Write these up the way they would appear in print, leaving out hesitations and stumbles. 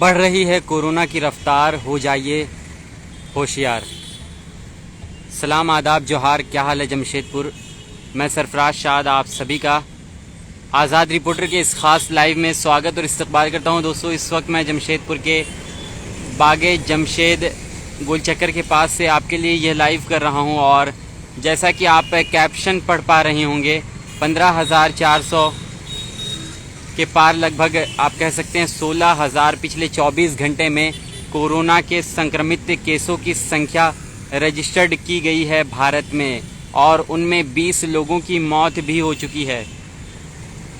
बढ़ रही है कोरोना की रफ्तार, हो जाइए होशियार। सलाम, आदाब, जोहार, क्या हाल है जमशेदपुर। मैं सरफराज शाद आप सभी का आज़ाद रिपोर्टर के इस ख़ास लाइव में स्वागत और इस्तकबाल करता हूं। दोस्तों, इस वक्त मैं जमशेदपुर के बागे जमशेद गोल चक्कर के पास से आपके लिए यह लाइव कर रहा हूं और जैसा कि आप कैप्शन पढ़ पा रहे होंगे, 15,400 के पार, लगभग आप कह सकते हैं 16,000 पिछले 24 घंटे में कोरोना के संक्रमित केसों की संख्या रजिस्टर्ड की गई है भारत में और उनमें 20 लोगों की मौत भी हो चुकी है।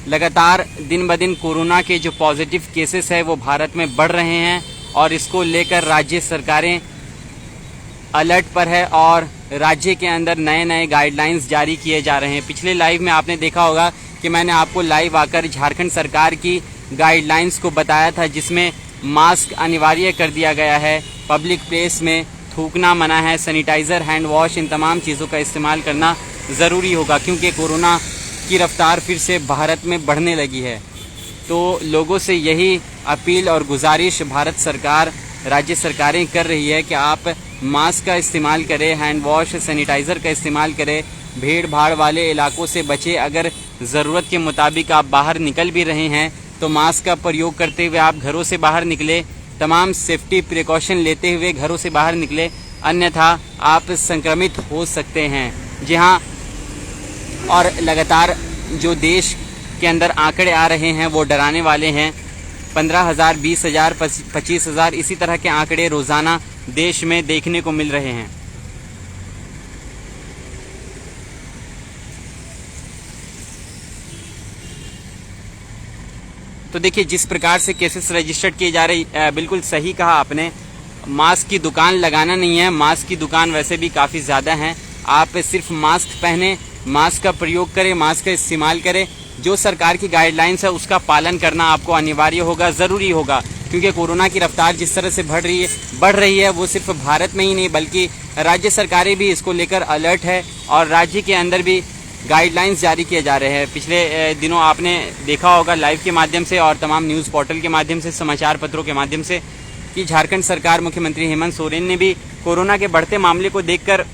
लगातार दिन ब दिन कोरोना के जो पॉजिटिव केसेस है वो भारत में बढ़ रहे हैं और इसको लेकर राज्य सरकारें अलर्ट पर है और राज्य के अंदर नए नए गाइडलाइंस जारी किए जा रहे हैं। पिछले लाइव में आपने देखा होगा कि मैंने आपको लाइव आकर झारखंड सरकार की गाइडलाइंस को बताया था, जिसमें मास्क अनिवार्य कर दिया गया है, पब्लिक प्लेस में थूकना मना है, सैनिटाइज़र, हैंड वॉश, इन तमाम चीज़ों का इस्तेमाल करना ज़रूरी होगा क्योंकि कोरोना की रफ्तार फिर से भारत में बढ़ने लगी है। तो लोगों से यही अपील और गुजारिश भारत सरकार, राज्य सरकारें कर रही है कि आप मास्क का इस्तेमाल करें, हैंड वॉश, सैनिटाइज़र का इस्तेमाल करें, भीड़ भाड़ वाले इलाकों से बचें। अगर ज़रूरत के मुताबिक आप बाहर निकल भी रहे हैं तो मास्क का प्रयोग करते हुए आप घरों से बाहर निकले, तमाम सेफ्टी प्रिकॉशन लेते हुए घरों से बाहर निकले, अन्यथा आप संक्रमित हो सकते हैं। जी हाँ, और लगातार जो देश के अंदर आंकड़े आ रहे हैं वो डराने वाले हैं। 15,000, 20,000, 25,000 इसी तरह के आंकड़े रोज़ाना देश में देखने को मिल रहे हैं। तो देखिए, जिस प्रकार से केसेस रजिस्टर्ड किए जा रहे, बिल्कुल सही कहा आपने। मास्क की दुकान लगाना नहीं है, मास्क की दुकान वैसे भी काफ़ी ज़्यादा हैं। आप सिर्फ मास्क पहने, मास्क का प्रयोग करें, मास्क का इस्तेमाल करें। जो सरकार की गाइडलाइंस है उसका पालन करना आपको अनिवार्य होगा, ज़रूरी होगा, क्योंकि कोरोना की रफ्तार जिस तरह से बढ़ रही है वो सिर्फ भारत में ही नहीं बल्कि राज्य सरकारें भी इसको लेकर अलर्ट है और राज्य के अंदर भी गाइडलाइंस जारी किए जा रहे हैं। पिछले दिनों आपने देखा होगा लाइव के माध्यम से और तमाम न्यूज़ पोर्टल के माध्यम से, समाचार पत्रों के माध्यम से, कि झारखंड सरकार, मुख्यमंत्री हेमंत सोरेन ने भी कोरोना के बढ़ते मामले को देखकर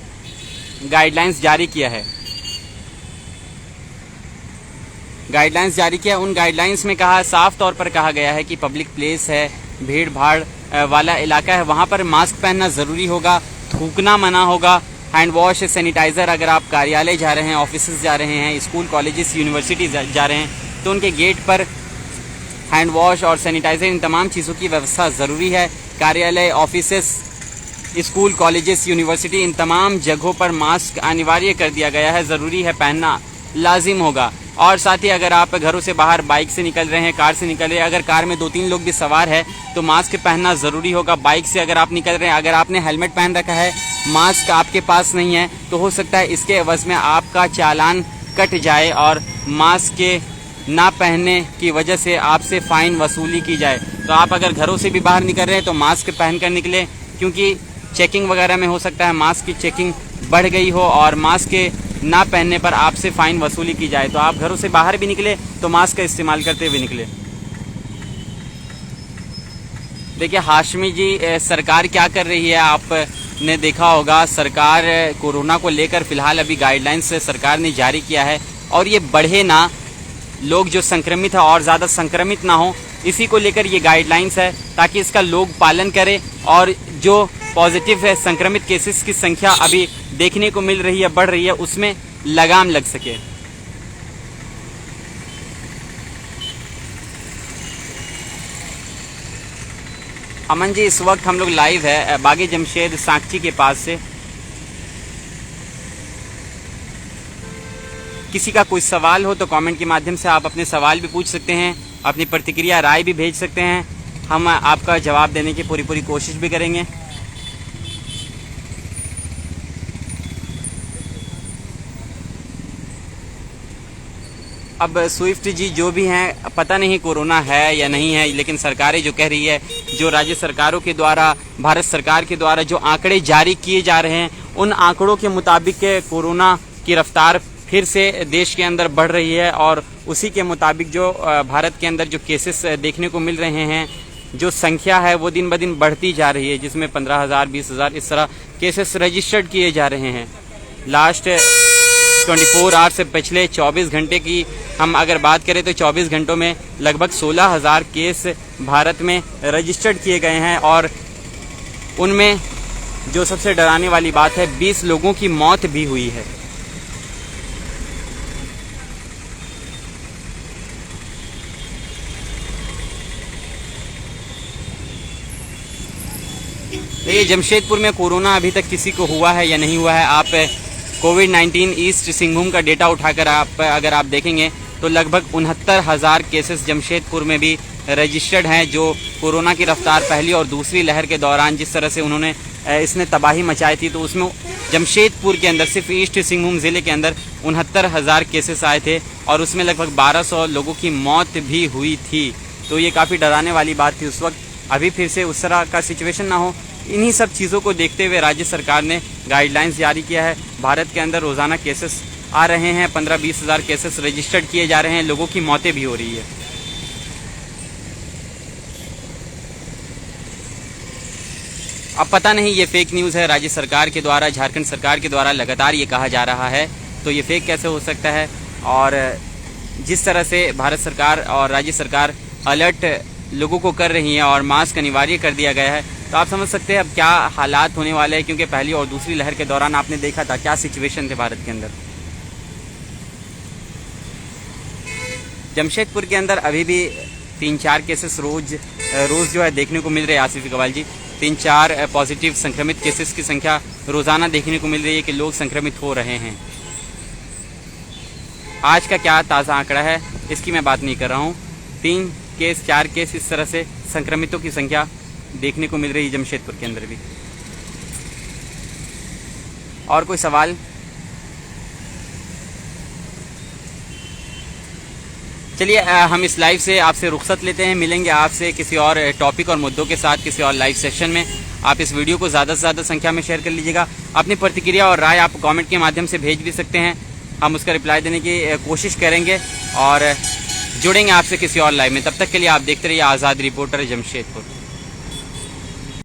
गाइडलाइंस जारी किया है। उन गाइडलाइंस में साफ तौर पर कहा गया है कि पब्लिक प्लेस है, भीड़ भाड़ वाला इलाका है, वहाँ पर मास्क पहनना ज़रूरी होगा, थूकना मना होगा, हैंड वॉश, सैनिटाइज़र, अगर आप कार्यालय जा रहे हैं, ऑफिसेज जा रहे हैं, स्कूल, कॉलेजेस, यूनिवर्सिटी जा रहे हैं तो उनके गेट पर हैंड वॉश और सैनिटाइज़र, इन तमाम चीज़ों की व्यवस्था ज़रूरी है। कार्यालय, ऑफिसेस, स्कूल, कॉलेजेस, यूनिवर्सिटी, इन तमाम जगहों पर मास्क अनिवार्य कर दिया गया है, ज़रूरी है, पहनना लाजिम होगा। और साथ ही अगर आप घरों से बाहर बाइक से निकल रहे हैं, कार से निकल रहे हैं, अगर कार में 2-3 लोग भी सवार है तो मास्क पहनना ज़रूरी होगा। बाइक से अगर आप निकल रहे हैं, अगर आपने हेलमेट पहन रखा है, मास्क आपके पास नहीं है, तो हो सकता है इसके एवज़ में आपका चालान कट जाए और मास्क के ना पहनने की वजह से आपसे फ़ाइन वसूली की जाए। तो आप अगर घरों से भी बाहर निकल रहे हैं तो मास्क पहन कर निकले, क्योंकि चेकिंग वगैरह में हो सकता है मास्क की चेकिंग बढ़ गई हो और मास्क के ना पहनने पर आपसे फ़ाइन वसूली की जाए। तो आप घरों से बाहर भी निकले तो मास्क का इस्तेमाल करते हुए निकले। देखिए हाशमी जी, सरकार क्या कर रही है आपने देखा होगा। सरकार कोरोना को लेकर फ़िलहाल अभी गाइडलाइंस सरकार ने जारी किया है और ये बढ़े ना, लोग जो संक्रमित है और ज़्यादा संक्रमित ना हो, इसी को लेकर ये गाइडलाइंस है ताकि इसका लोग पालन करें और जो पॉजिटिव है, संक्रमित केसेस की संख्या अभी देखने को मिल रही है, बढ़ रही है, उसमें लगाम लग सके। अमन जी, इस वक्त हम लोग लाइव है बागे जमशेद सांची के पास से। किसी का कोई सवाल हो तो कमेंट के माध्यम से आप अपने सवाल भी पूछ सकते हैं, अपनी प्रतिक्रिया, राय भी भेज सकते हैं। हम आपका जवाब देने की पूरी कोशिश भी करेंगे। अब स्विफ्ट जी जो भी हैं, पता नहीं कोरोना है या नहीं है, लेकिन सरकारें जो कह रही है, जो राज्य सरकारों के द्वारा, भारत सरकार के द्वारा जो आंकड़े जारी किए जा रहे हैं, उन आंकड़ों के मुताबिक कोरोना की रफ्तार फिर से देश के अंदर बढ़ रही है और उसी के मुताबिक जो भारत के अंदर जो केसेस देखने को मिल रहे हैं, जो संख्या है वो दिन ब दिन बढ़ती जा रही है, जिसमें 15,000 20,000 इस तरह केसेस रजिस्टर्ड किए जा रहे हैं। लास्ट 24 आवर से पिछले 24 घंटे की हम अगर बात करें तो 24 घंटों में लगभग 16,000 केस भारत में रजिस्टर्ड किए गए हैं और उनमें जो सबसे डराने वाली बात है 20 लोगों की मौत भी हुई है। ये जमशेदपुर में कोरोना अभी तक किसी को हुआ है या नहीं हुआ है, आप कोविड-19 ईस्ट सिंहभूम का डेटा उठाकर अगर आप देखेंगे तो लगभग 69,000 केसेस जमशेदपुर में भी रजिस्टर्ड हैं। जो कोरोना की रफ्तार पहली और दूसरी लहर के दौरान जिस तरह से उन्होंने इसने तबाही मचाई थी, तो उसमें जमशेदपुर के अंदर सिर्फ ईस्ट सिंहभूम ज़िले के अंदर 69,000 केसेस आए थे और उसमें लगभग 1200 लोगों की मौत भी हुई थी। तो ये काफ़ी डराने वाली बात थी उस वक्त। अभी फिर से उस तरह का सिचुएशन ना हो, इन्हीं सब चीज़ों को देखते हुए राज्य सरकार ने गाइडलाइंस जारी किया है। भारत के अंदर रोज़ाना केसेस आ रहे हैं, 15-20 हज़ार केसेस रजिस्टर्ड किए जा रहे हैं, लोगों की मौतें भी हो रही है। अब पता नहीं ये फेक न्यूज़ है राज्य सरकार के द्वारा, झारखंड सरकार के द्वारा लगातार ये कहा जा रहा है, तो ये फेक कैसे हो सकता है। और जिस तरह से भारत सरकार और राज्य सरकार अलर्ट लोगों को कर रही हैं और मास्क अनिवार्य कर दिया गया है, तो आप समझ सकते हैं अब क्या हालात होने वाले हैं, क्योंकि पहली और दूसरी लहर के दौरान आपने देखा था क्या सिचुएशन थे भारत के अंदर। जमशेदपुर के अंदर अभी भी 3-4 केसेस रोज जो है देखने को मिल रहे हैं। आसिफ इकबाल जी, 3-4 पॉजिटिव संक्रमित केसेस की संख्या रोज़ाना देखने को मिल रही है कि लोग संक्रमित हो रहे हैं। आज का क्या ताज़ा आंकड़ा है इसकी मैं बात नहीं कर रहा हूँ। 3 केस 4 केस इस तरह से संक्रमितों की संख्या देखने को मिल रही है जमशेदपुर के अंदर भी। और कोई सवाल? चलिए हम इस लाइव से आपसे रुखसत लेते हैं। मिलेंगे आपसे किसी और टॉपिक और मुद्दों के साथ किसी और लाइव सेशन में। आप इस वीडियो को ज़्यादा से ज़्यादा संख्या में शेयर कर लीजिएगा। अपनी प्रतिक्रिया और राय आप कमेंट के माध्यम से भेज भी सकते हैं, हम उसका रिप्लाई देने की कोशिश करेंगे और जुड़ेंगे आपसे किसी और लाइव में। तब तक के लिए आप देखते रहिए आज़ाद रिपोर्टर जमशेदपुर।